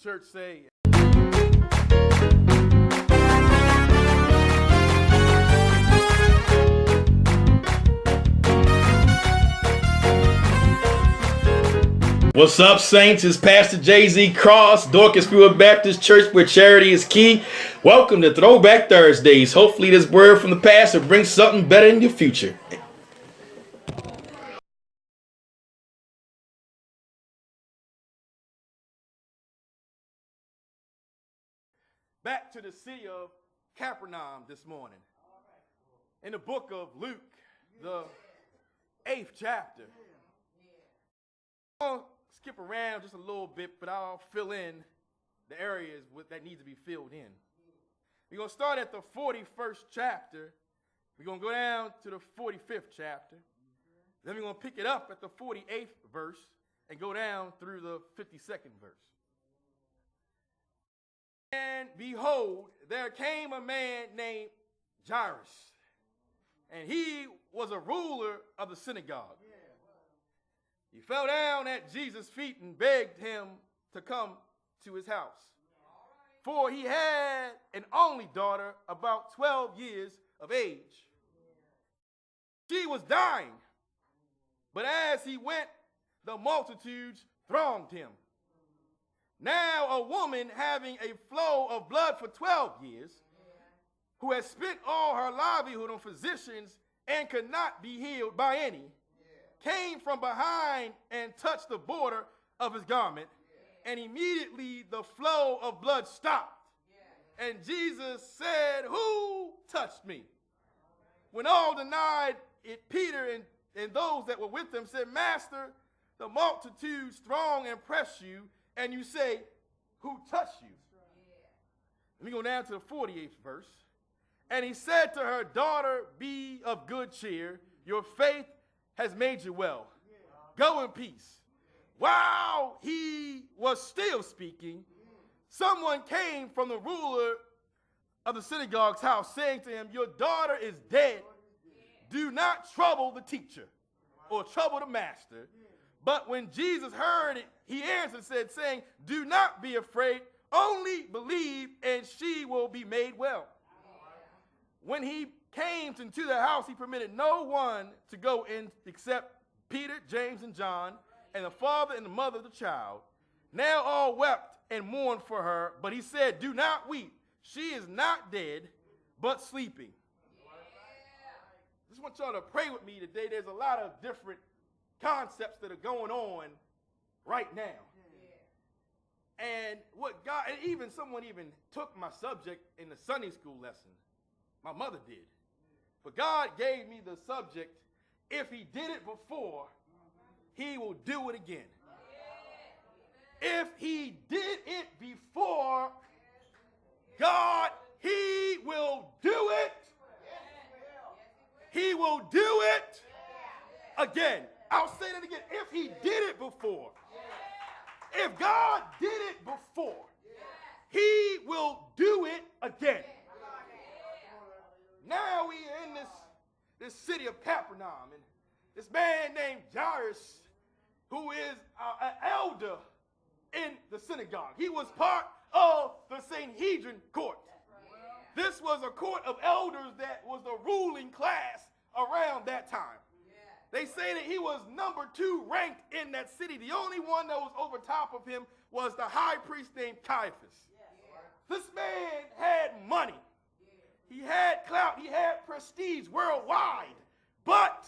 church say? What's up, saints? It's Pastor Jay-Z Cross, Dorcas Freewill Baptist Church, where charity is key. Welcome to Throwback Thursdays. Hopefully this word from the past will bring something better in your future. Back to the city of Capernaum this morning. In the book of Luke, the 8th chapter. I'll skip around just a little bit, but I'll fill in the areas that need to be filled in. We're going to start at the 41st chapter. We're going to go down to the 45th chapter. Then we're going to pick it up at the 48th verse and go down through the 52nd verse. And behold, there came a man named Jairus, and he was a ruler of the synagogue. He fell down at Jesus' feet and begged him to come to his house. For he had an only daughter, about 12 years of age. She was dying, but as he went, the multitudes thronged him. Now a woman having a flow of blood for 12 years, who had spent all her livelihood on physicians and could not be healed by any, came from behind and touched the border of his garment, and immediately the flow of blood stopped. And Jesus said, "Who touched me?" When all denied it, Peter and those that were with him said, "Master, the multitudes throng and press you, and you say, 'Who touched you?'" Let me go down to the 48th verse. And he said to her, "Daughter, be of good cheer. Your faith has made you well. Go in peace." While he was still speaking, someone came from the ruler of the synagogue's house, saying to him, "Your daughter is dead. Do not trouble the teacher or trouble the master." But when Jesus heard it, he answered, saying, "Do not be afraid, only believe, and she will be made well." When he came into the house, he permitted no one to go in except Peter, James, and John, and the father and the mother of the child. Now all wept and mourned for her, but he said, "Do not weep. She is not dead, but sleeping." I just want y'all to pray with me today. There's a lot of different concepts that are going on right now. And what God, and even someone even took my subject in the Sunday school lesson. My mother did. But God gave me the subject, if he did it before, he will do it again. If he did it before, God, he will do it. He will do it again. I'll say that again. If he did it before, if God did it before, he will do it again. Now we are in this city of Capernaum, and this man named Jairus, who is an elder in the synagogue. He was part of the Sanhedrin court. This was a court of elders that was the ruling class around that time. They say that he was number 2 ranked in that city. The only one that was over top of him was the high priest named Caiaphas. This man had money. He had clout. He had prestige worldwide. But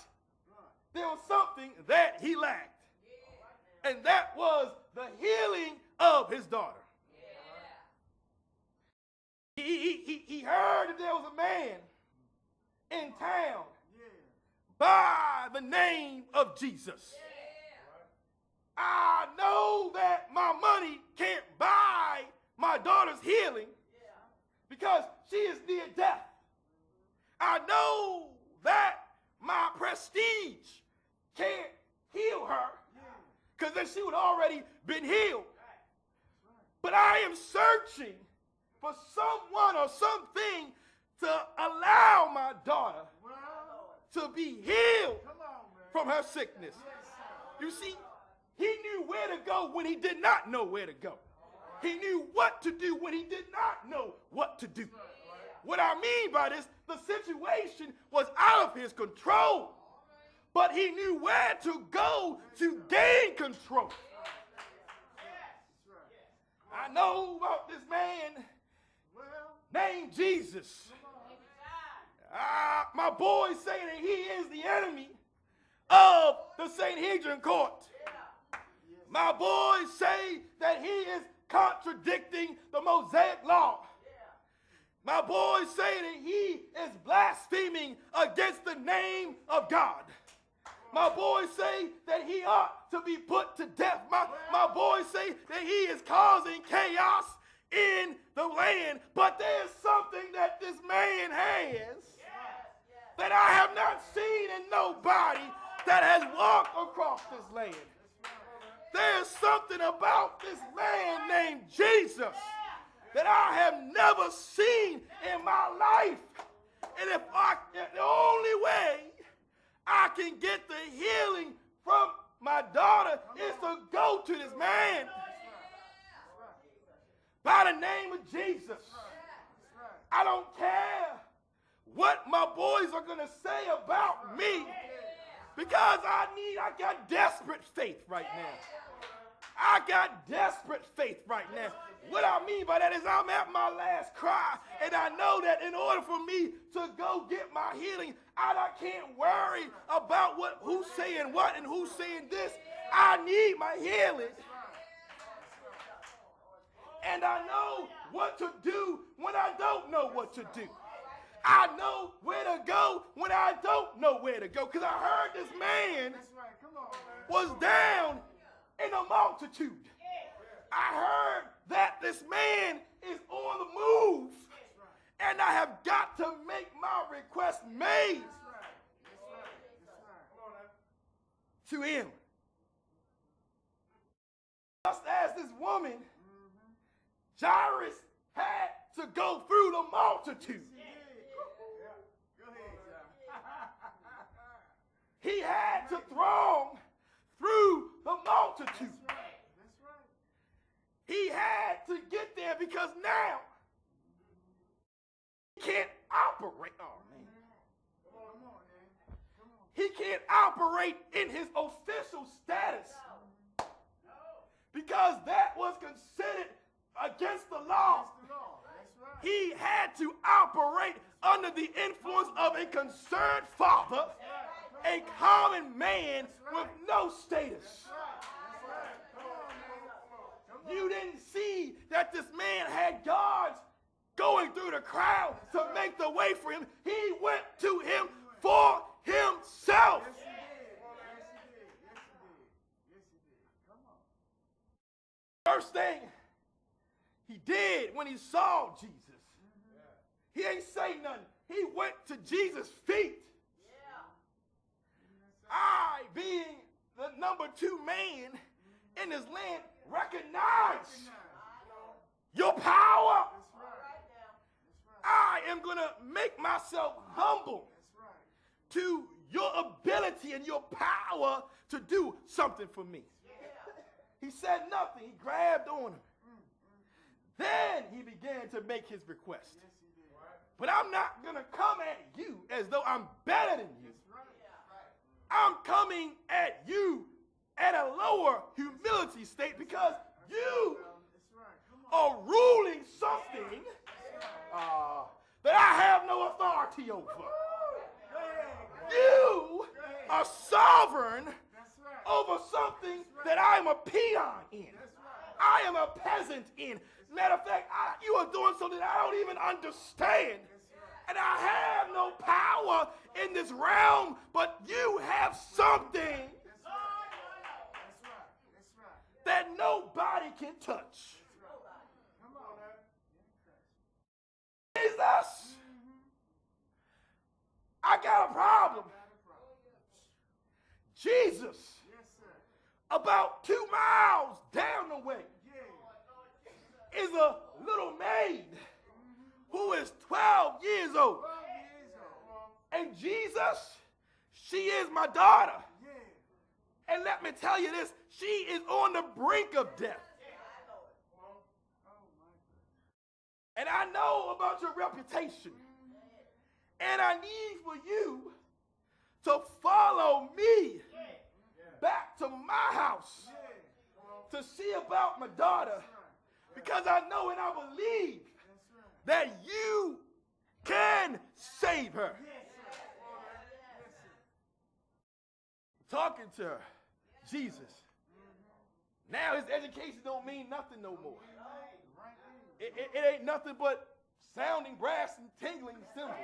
there was something that he lacked. And that was the healing of his daughter. He heard that there was a man in town by the name of Jesus. I know that my money can't buy my daughter's healing because she is near death. I know that my prestige can't heal her because then she would already been healed. But I am searching for someone or something to allow my daughter to be healed from her sickness. You see, he knew where to go when he did not know where to go. He knew what to do when he did not know what to do. What I mean by this, the situation was out of his control, but he knew where to go to gain control. I know about this man named Jesus. My boys say that he is the enemy of the Sanhedrin court. My boys say that he is contradicting the Mosaic law. My boys say that he is blaspheming against the name of God. My boys say that he ought to be put to death. My boys say that he is causing chaos in the land. But there's something that this man has that I have not seen in nobody that has walked across this land. There's something about this man named Jesus that I have never seen in my life. And if the only way I can get the healing from my daughter is to go to this man by the name of Jesus. I don't care what my boys are going to say about me, because I got desperate faith right now. I got desperate faith right now. What I mean by that is I'm at my last cry, and I know that in order for me to go get my healing, I can't worry about who's saying what and who's saying this. I need my healing. And I know what to do when I don't know what to do. I know where to go when I don't know where to go. Because I heard this man was down in a multitude. I heard that this man is on the move. And I have got to make my request made to him. Just as this woman, Jairus had to go through the multitude. He had to throng through the multitude. He had to get there because now he can't operate. Oh, man. He can't operate in his official status because that was considered against the law. He had to operate under the influence of a concerned father, a common man with no status. You didn't see that this man had guards going through the crowd to make the way for him. He went to him for himself. First thing he did when he saw Jesus, he ain't say nothing. He went to Jesus' feet. I, being the number 2 man in this land, recognize your power. I am going to make myself humble to your ability and your power to do something for me. He said nothing. He grabbed on him. Then he began to make his request. But I'm not going to come at you as though I'm better than you. I'm coming at you at a lower humility state because you are ruling something that I have no authority over. You are sovereign over something that I am a peon in. I am a peasant in. Matter of fact, you are doing something I don't even understand. And I have no power in this realm, but you have something that nobody can touch. Jesus, I got a problem. Jesus, about 2 miles down the way, is a little maid who is 12 years old. And Jesus, she is my daughter. And let me tell you this, she is on the brink of death. And I know about your reputation. And I need for you to follow me back to my house to see about my daughter. Because I know and I believe that you can save her. Talking to her, Jesus. Now his education don't mean nothing no more. It ain't nothing but sounding brass and tingling cymbals.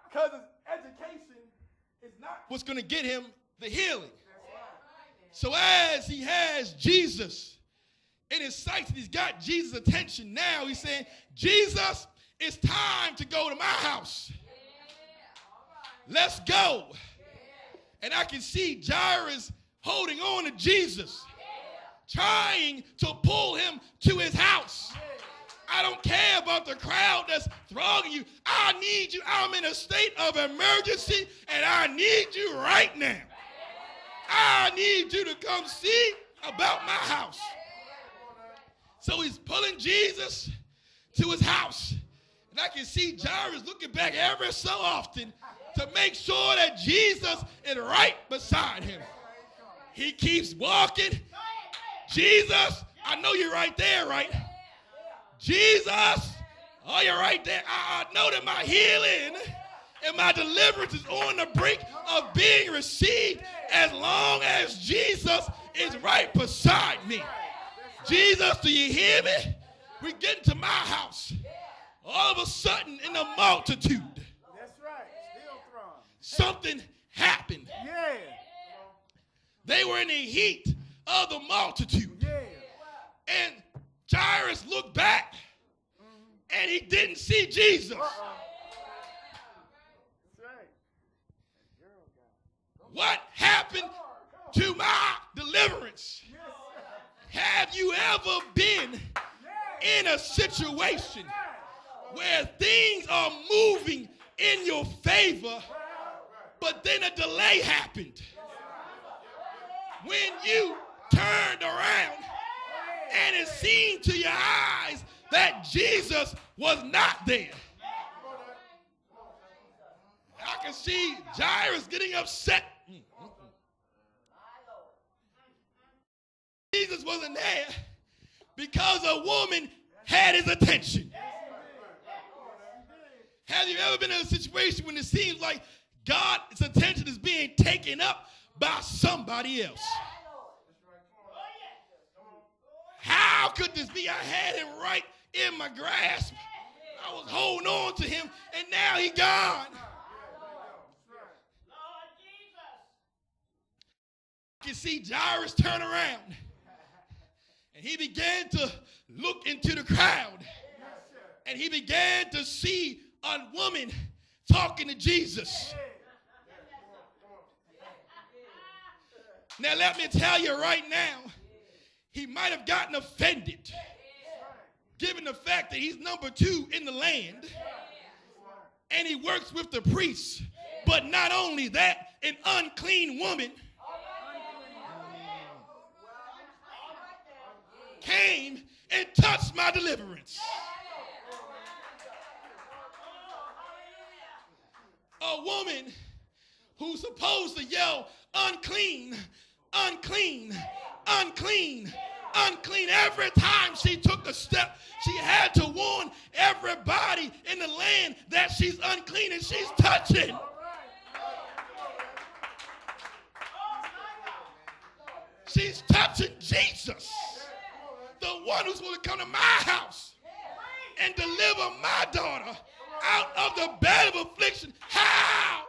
Because his education is not what's going to get him the healing. So as he has Jesus in his sights, he's got Jesus' attention now. He's saying, Jesus, it's time to go to my house. Let's go. And I can see Jairus holding on to Jesus, trying to pull him to his house. I don't care about the crowd that's thronging you. I need you. I'm in a state of emergency, and I need you right now. I need you to come see about my house. So he's pulling Jesus to his house. And I can see Jairus looking back every so often to make sure that Jesus is right beside him. He keeps walking. Jesus, I know you're right there, right? Jesus, oh, you're right there. I know that my healing and my deliverance is on the brink of being received as long as Jesus is right beside me. Jesus, do you hear me? We're getting to my house. All of a sudden, in the multitude, that's right. Still throng. Something happened. Yeah. They were in the heat of the multitude. Yeah. And Jairus looked back, and he didn't see Jesus. That's right. What happened to my deliverance? Have you ever been in a situation where things are moving in your favor, but then a delay happened? When you turned around and it seemed to your eyes that Jesus was not there. I can see Jairus getting upset. Jesus wasn't there because a woman had his attention. Have you ever been in a situation when it seems like God's attention is being taken up by somebody else? How could this be? I had him right in my grasp. I was holding on to him, and now he's gone. I can see Jairus turn around, and he began to look into the crowd, and he began to see a woman talking to Jesus. Now, let me tell you right now, he might have gotten offended, given the fact that he's number 2 in the land, and he works with the priests. But not only that, an unclean woman came and touched my deliverance. A woman who's supposed to yell, unclean, unclean, unclean, unclean. Every time she took a step, she had to warn everybody in the land that she's unclean, and she's touching. She's touching Jesus, the one who's going to come to my house and deliver my daughter out of the bed of affliction. How?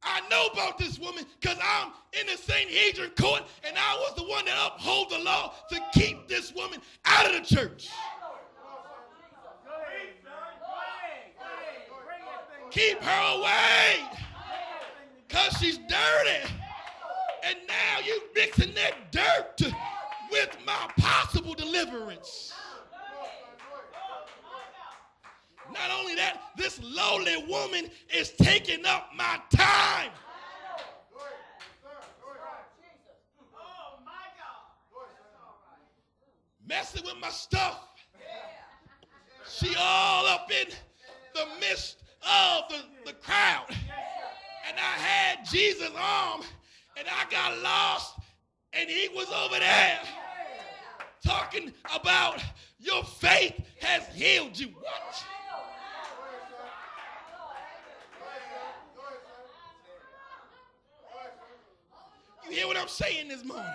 I know about this woman because I'm in the Sanhedrin court, and I was the one that uphold the law to keep this woman out of the church. Keep her away because she's dirty. And now you mixing that dirt with my possible deliverance. Not only that, this lowly woman is taking up my time. messing with my stuff. She all up in the midst of the crowd. And I had Jesus' arm, and I got lost, and he was over there talking about your faith has healed you. What? You hear what I'm saying this morning?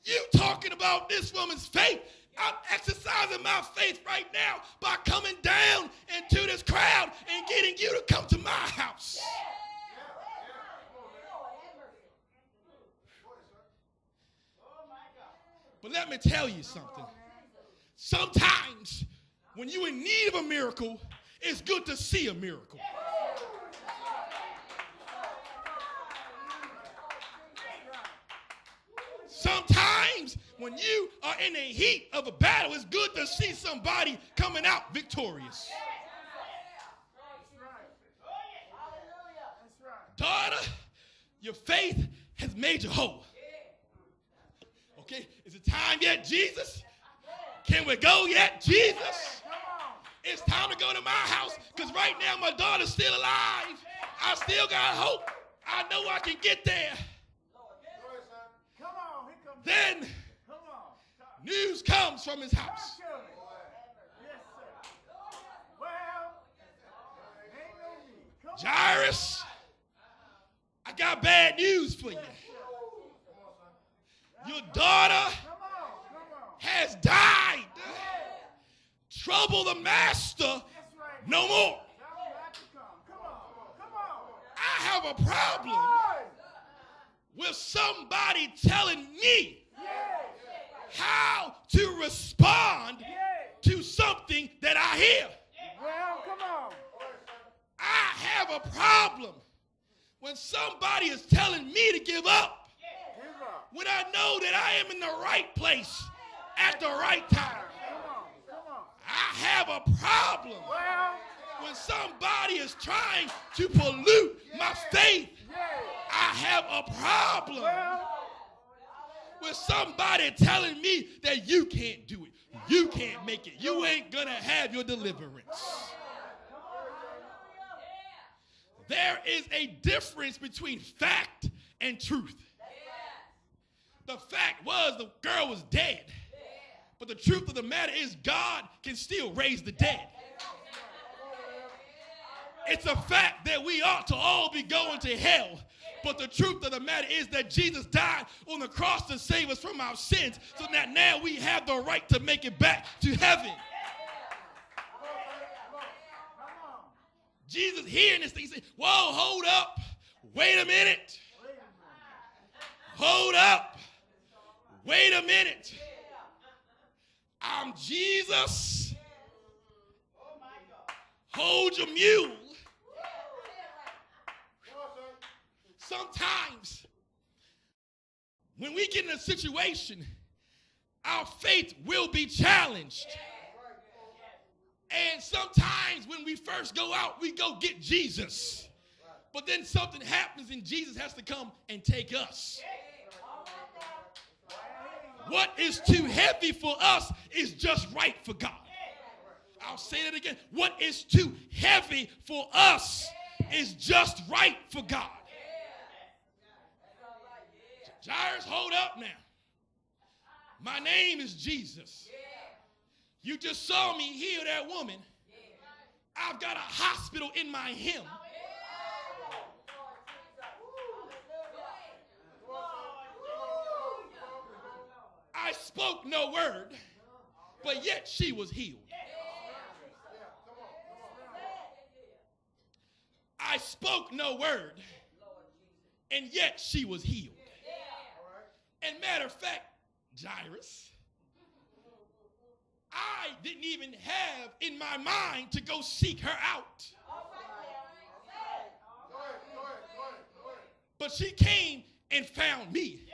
You talking about this woman's faith. I'm exercising my faith right now by coming down into this crowd and getting you to come to my house. But let me tell you something. Sometimes when you're in need of a miracle, it's good to see a miracle. Sometimes when you are in the heat of a battle, it's good to see somebody coming out victorious. Daughter, your faith has made you whole. Okay, is it time yet, Jesus? Can we go yet, Jesus? It's time to go to my house because right now my daughter's still alive. I still got hope. I know I can get there. Then news comes from his house. Jairus, I got bad news for you. Your daughter has died. Trouble the master no more. I have a problem with somebody telling me how to respond to something that I hear. I have a problem when somebody is telling me to give up when I know that I am in the right place at the right time. I have a problem when somebody is trying to pollute my faith. I have a problem with somebody telling me that you can't do it. You can't make it. You ain't gonna have your deliverance. There is a difference between fact and truth. The fact was the girl was dead. But the truth of the matter is God can still raise the dead. It's a fact that we ought to all be going to hell. But the truth of the matter is that Jesus died on the cross to save us from our sins so that now we have the right to make it back to heaven. Jesus hearing this thing, he said, whoa, hold up. Wait a minute. Hold up. Wait a minute. I'm Jesus. Hold your mule. Sometimes when we get in a situation, our faith will be challenged. And sometimes when we first go out, we go get Jesus. But then something happens and Jesus has to come and take us. What is too heavy for us is just right for God. I'll say that again. What is too heavy for us is just right for God. Jairus, hold up now. My name is Jesus. You just saw me heal that woman. I've got a hospital in my hem. I spoke no word, but yet she was healed. I spoke no word, and yet she was healed. And matter of fact, Jairus, I didn't even have in my mind to go seek her out. But she came and found me.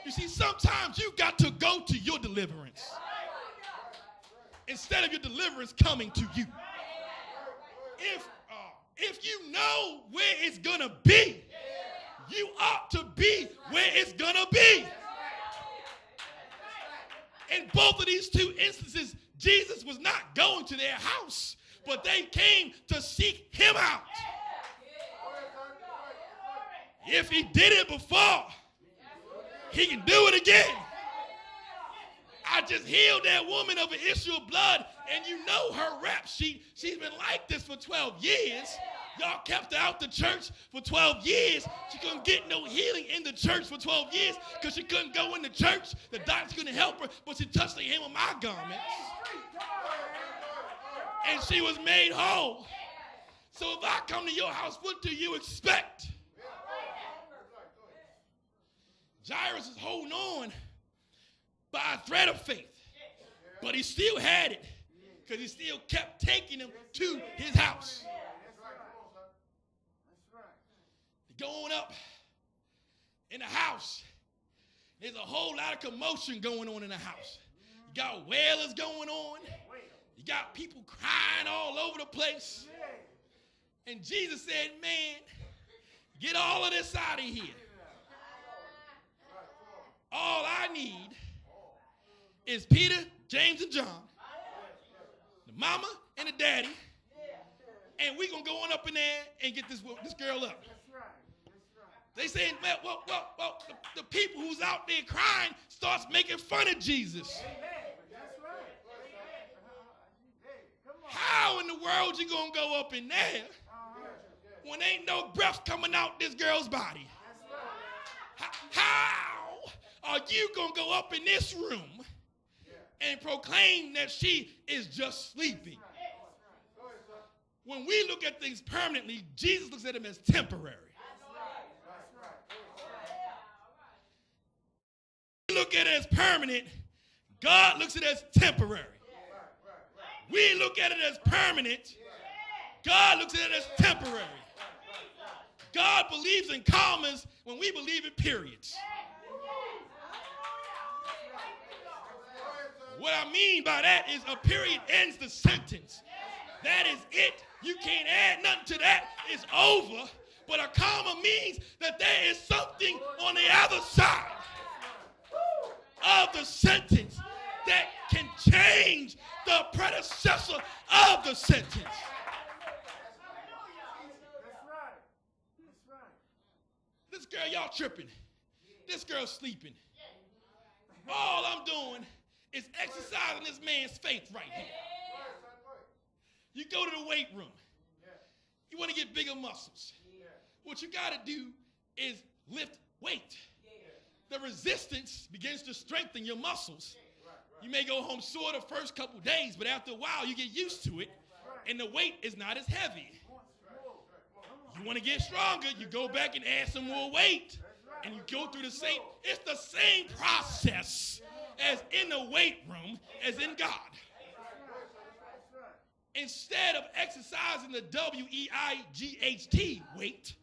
You see, sometimes you got to go to your deliverance instead of your deliverance coming to you. If you know where it's going to be, you ought to be where it's going to be. In both of these two instances, Jesus was not going to their house, but they came to seek him out. If he did it before, he can do it again. I just healed that woman of an issue of blood, and you know her rep. She's been like this for 12 years. Y'all kept her out the church for 12 years. She couldn't get no healing in the church for 12 years because she couldn't go in the church. The doctors couldn't help her, but she touched the hem of my garments. And she was made whole. So if I come to your house, what do you expect? Jairus is holding on by a thread of faith, but he still had it because he still kept taking him to his house. Going up in the house, there's a whole lot of commotion going on in the house. You got wailers going on. You got people crying all over the place. And Jesus said, man, get all of this out of here. All I need is Peter, James, and John, the mama and the daddy, and we're going to go on up in there and get this girl up. They saying, well, the people who's out there crying starts making fun of Jesus. How in the world you going to go up in there when ain't no breath coming out this girl's body? How are you going to go up in this room and proclaim that she is just sleeping? When we look at things permanently, Jesus looks at them as temporary. We look at it as permanent. God looks at it as temporary. We look at it as permanent. God looks at it as temporary. God believes in commas when we believe in periods. What I mean by that is a period ends the sentence. That is it. You can't add nothing to that. It's over. But a comma means that there is something on the other side of the sentence that can change the predecessor of the sentence. This girl, y'all tripping. This girl's sleeping. All I'm doing is exercising this man's faith right here. You go to the weight room. You want to get bigger muscles. What you got to do is lift weight. The resistance begins to strengthen your muscles. You may go home sore the first couple days, but after a while you get used to it, and the weight is not as heavy. You want to get stronger, you go back and add some more weight, and you go through the same. It's the same process as in the weight room as in God. Instead of exercising the W-E-I-G-H-T weight,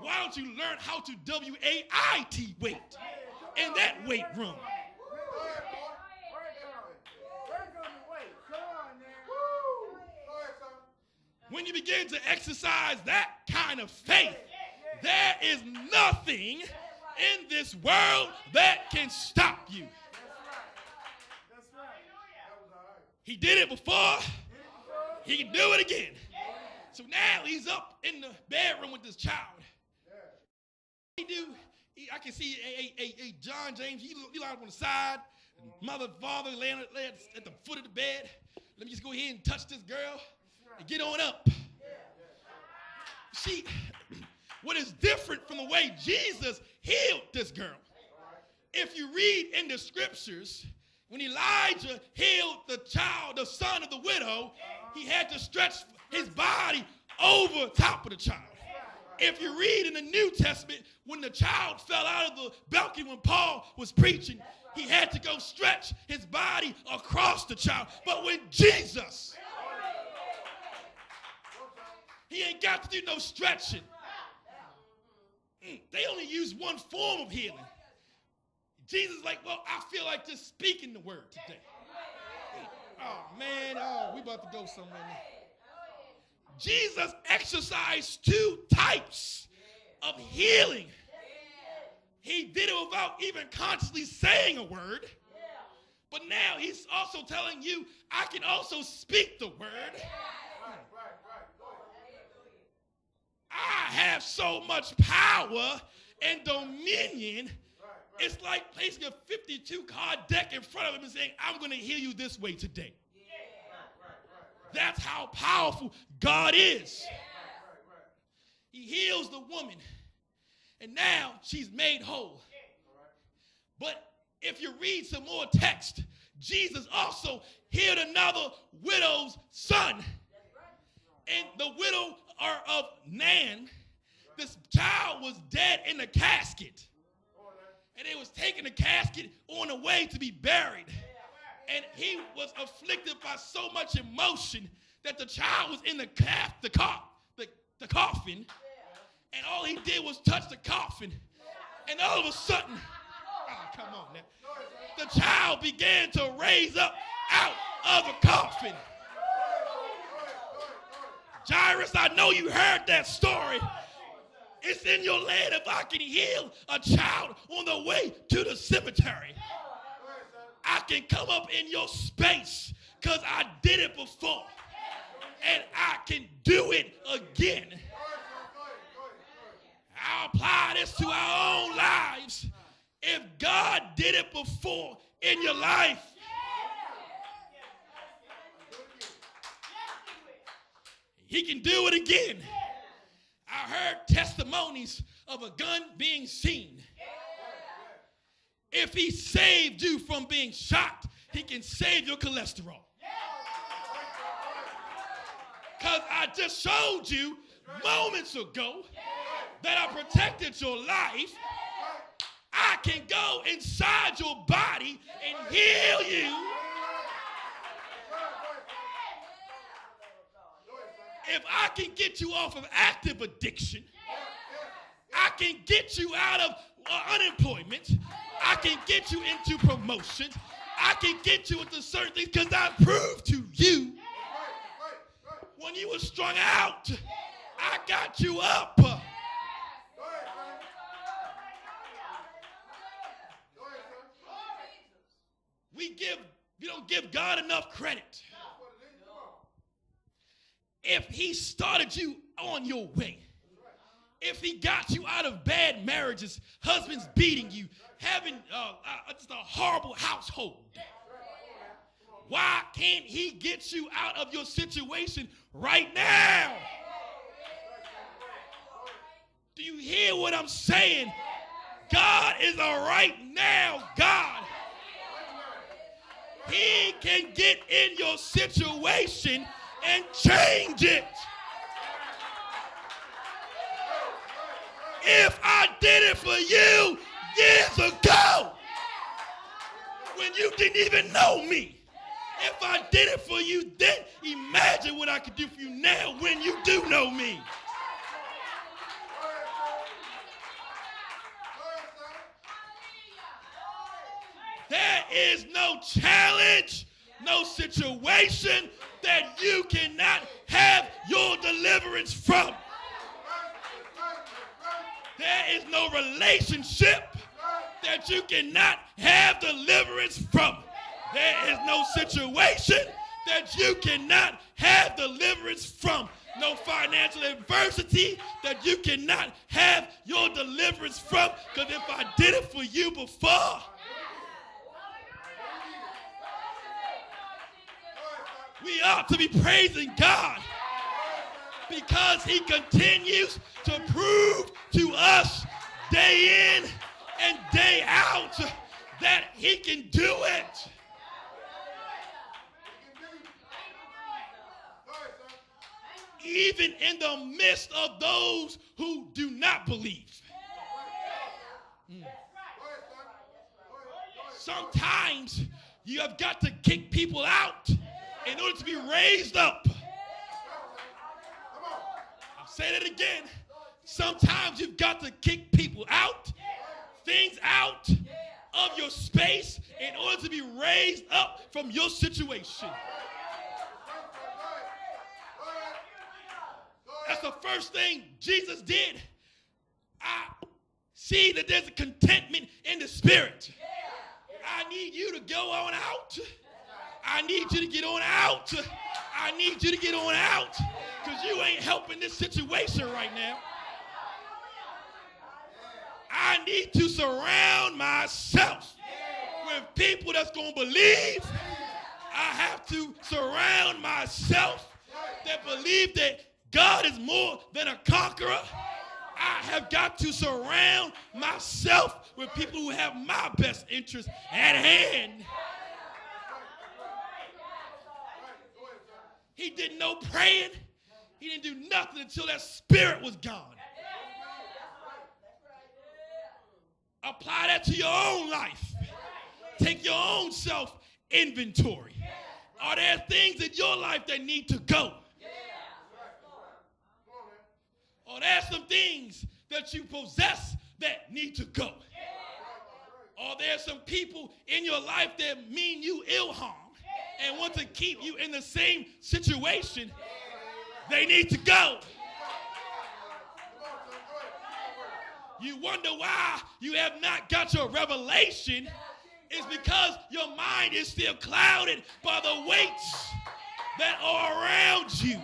why don't you learn how to W-A-I-T weight in that weight room? When you begin to exercise that kind of faith, there is nothing in this world that can stop you. He did it before. He can do it again. So now he's up in the bedroom with this child. I can see a John James, he lying up on the side, mother, father laying at the foot of the bed. Let me just go ahead and touch this girl and get on up. See, what is different from the way Jesus healed this girl? If you read in the scriptures, when Elijah healed the child, the son of the widow, he had to stretch his body over top of the child. If you read in the New Testament, when the child fell out of the balcony when Paul was preaching, he had to go stretch his body across the child. But when Jesus, he ain't got to do no stretching. They only use one form of healing. Jesus is like, well, I feel like just speaking the word today. Oh, man, we about to go somewhere now. Jesus exercised two types of healing. He did it without even consciously saying a word, But now he's also telling you, I can also speak the word. I have so much power and dominion. It's like placing a 52-card deck in front of him and saying, I'm going to heal you this way today. That's how powerful God is. He heals the woman, and now she's made whole. But if you read some more text, Jesus also healed another widow's son. And the widow of Nan, this child was dead in the casket. And they was taking the casket on the way to be buried. And he was afflicted by so much emotion that the child was in the coffin. And all he did was touch the coffin. And all of a sudden, oh, come on now. The child began to raise up out of the coffin. Jairus, I know you heard that story. It's in your land if I can heal a child on the way to the cemetery. I can come up in your space because I did it before. And I can do it again. I'll apply this to our own lives. If God did it before in your life, he can do it again. I heard testimonies of a gun being seen. If he saved you from being shot, he can save your cholesterol. Because I just showed you moments ago that I protected your life. I can go inside your body and heal you. If I can get you off of active addiction, I can get you out of unemployment. I can get you into promotions. I can get you into certain things because I proved to you when you were strung out, I got you up. We don't give God enough credit. If he started you on your way, if he got you out of bad marriages, husbands beating you, having just a horrible household, why can't he get you out of your situation right now? Do you hear what I'm saying? God is a right now God. He can get in your situation and change it. If I did it for you years ago, when you didn't even know me, if I did it for you then, imagine what I could do for you now when you do know me. There is no challenge, no situation that you cannot have your deliverance from. There is no relationship that you cannot have deliverance from. There is no situation that you cannot have deliverance from. No financial adversity that you cannot have your deliverance from. Because if I did it for you before, we ought to be praising God because he continues to prove to us day in and day out that he can do it. Even in the midst of those who do not believe. Sometimes you have got to kick people out in order to be raised up. I'll say that again. Sometimes you've got to kick people out, things out of your space in order to be raised up from your situation. That's the first thing Jesus did. I see that there's a contentment in the spirit. I need you to go on out I need you to get on out. I need you to get on out because you ain't helping this situation right now. I need to surround myself with people that's going to believe. I have to surround myself that believe that God is more than a conqueror. I have got to surround myself with people who have my best interest at hand. He did no praying. He didn't do nothing until that spirit was gone. Apply that to your own life. Take your own self-inventory. Are there things in your life that need to go? Or there are some things that you possess that need to go? Or there are some people in your life that mean you ill harm and want to keep you in the same situation? They need to go. You wonder why you have not got your revelation. It's because your mind is still clouded by the weights that are around you.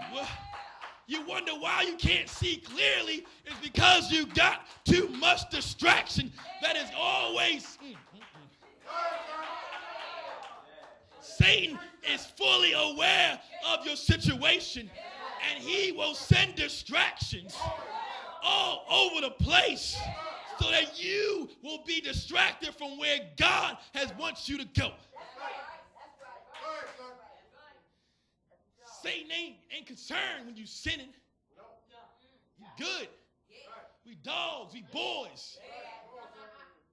You wonder why you can't see clearly. It's because you got too much distraction that is always. Satan is fully aware of your situation, and he will send distractions all over the place so that you will be distracted from where God has wants you to go. Satan ain't concerned when you sinning. You good. We dogs, we boys.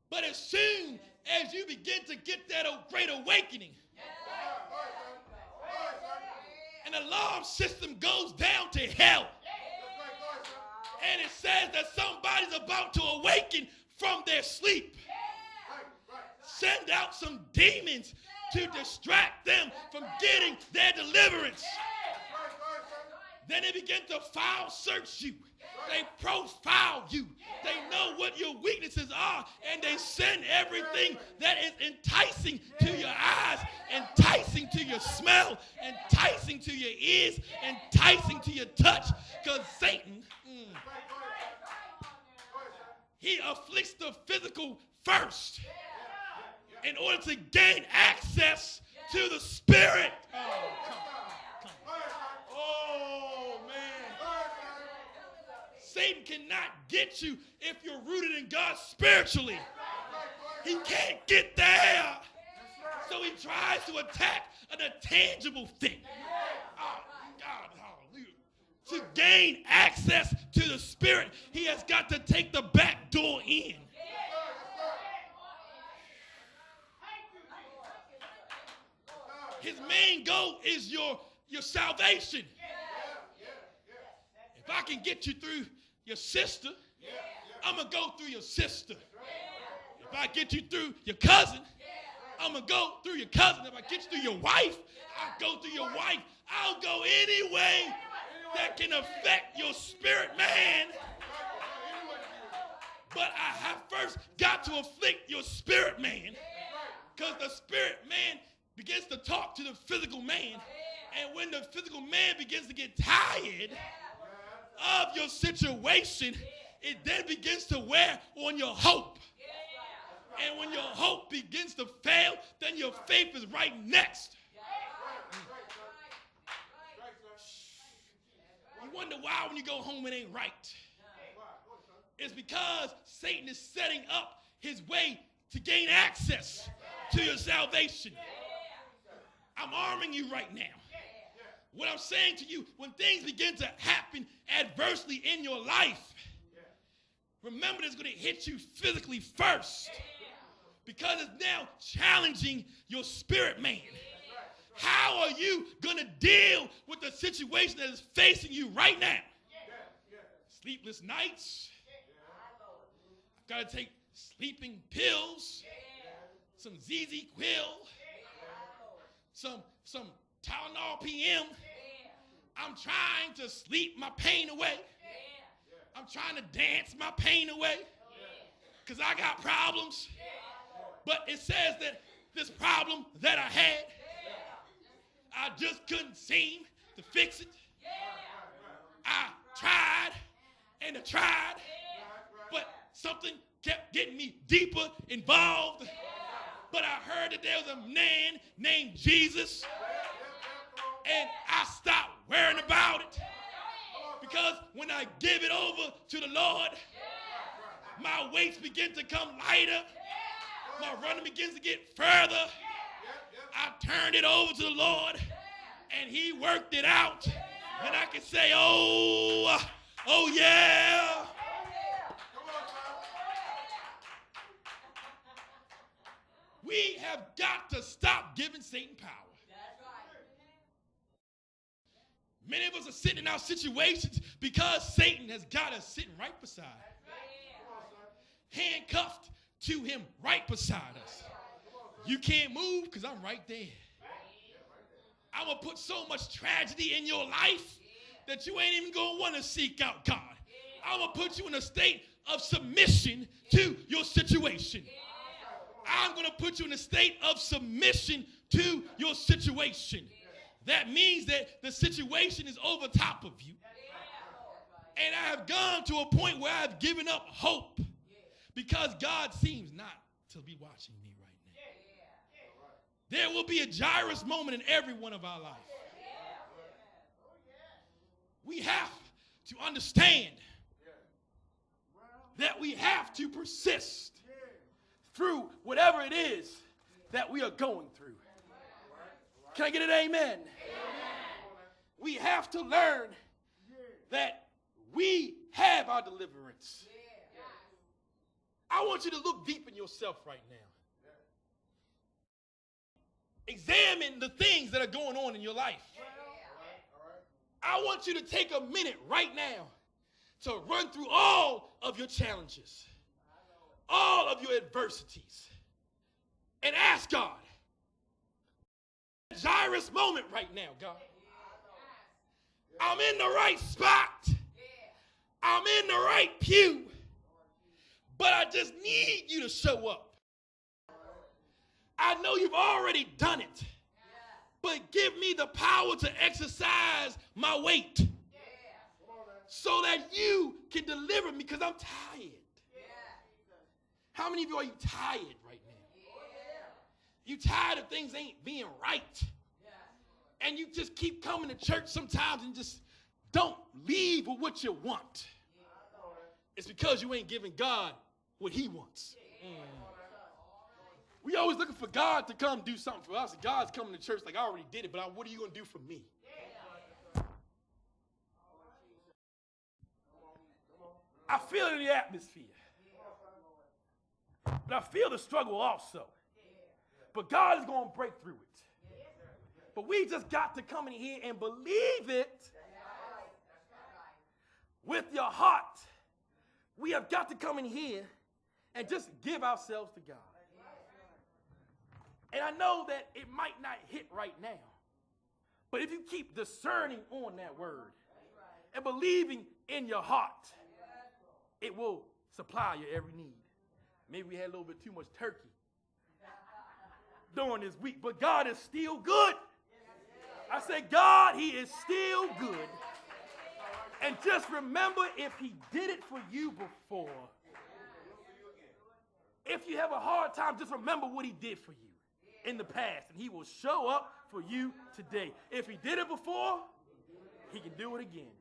But as soon as you begin to get that great awakening, an alarm system goes down to hell. And it says that somebody's about to awaken from their sleep. Send out some demons to distract them from getting their deliverance. Then they begin to file search you. They profile you. They know what your weaknesses are, and they send everything that is enticing to your eyes, enticing to your smell, enticing to your ears, enticing to your touch. Because Satan, he afflicts the physical first in order to gain access to the spirit. Oh, man. Satan cannot get you if you're rooted in God spiritually. He can't get there. So he tries to attack an intangible thing. Oh, God, hallelujah. To gain access to the spirit, he has got to take the back door in. His main goal is your salvation. If I can get you through your sister, I'm going to go through your sister. If I get you through your cousin, I'm going to go through your cousin. If I get you through your wife, I'll go through your wife. I'll go any way that can affect your spirit man. But I have first got to afflict your spirit man, because the spirit man begins to talk to the physical man. And when the physical man begins to get tired of your situation, it then begins to wear on your hope. And when your hope begins to fail, then your faith is right next. You wonder why when you go home it ain't right. It's because Satan is setting up his way to gain access to your salvation. I'm arming you right now. What I'm saying to you, when things begin to happen adversely in your life, remember it's going to hit you physically first, because it's now challenging your spirit man. How are you going to deal with the situation that is facing you right now? Sleepless nights. I've got to take sleeping pills, some ZZ Quill, some Tylenol PM. I'm trying to sleep my pain away. I'm trying to dance my pain away because I got problems. But it says that this problem that I had I just couldn't seem to fix it. I tried and I tried, but something kept getting me deeper involved. But I heard that there was a man named Jesus, and I stopped worrying about it. Because when I give it over to the Lord, my weights begin to come lighter. My running begins to get further. I turned it over to the Lord, and he worked it out. And I can say, oh yeah. We have got to stop giving Satan power. Many of us are sitting in our situations because Satan has got us sitting right beside us. Handcuffed to him right beside us. You can't move because I'm right there. I'm going to put so much tragedy in your life that you ain't even going to want to seek out God. I'm going to put you in a state of submission to your situation. I'm going to put you in a state of submission to your situation. That means that the situation is over top of you. And I have gone to a point where I've given up hope because God seems not to be watching me right now. There will be a Jairus moment in every one of our lives. We have to understand that we have to persist through whatever it is that we are going through. Can I get an amen? Amen. We have to learn that we have our deliverance. I want you to look deep in yourself right now. Examine the things that are going on in your life. I want you to take a minute right now to run through all of your challenges, all of your adversities, and ask God, Jairus moment right now, God. I'm in the right spot. I'm in the right pew. But I just need you to show up. I know you've already done it. But give me the power to exercise my weight so that you can deliver me because I'm tired. How many of you are you tired right now? You tired of things ain't being right. And you just keep coming to church sometimes and just don't leave with what you want. It's because you ain't giving God what he wants. We always looking for God to come do something for us. God's coming to church like I already did it, but what are you going to do for me? I feel it in the atmosphere. But I feel the struggle also. But God is going to break through it. But we just got to come in here and believe it with your heart. We have got to come in here and just give ourselves to God. And I know that it might not hit right now. But if you keep discerning on that word and believing in your heart, it will supply your every need. Maybe we had a little bit too much turkey during this week, but God is still good. I say, God, he is still good. And just remember, if he did it for you before, if you have a hard time, just remember what he did for you in the past, and he will show up for you today. If he did it before, he can do it again.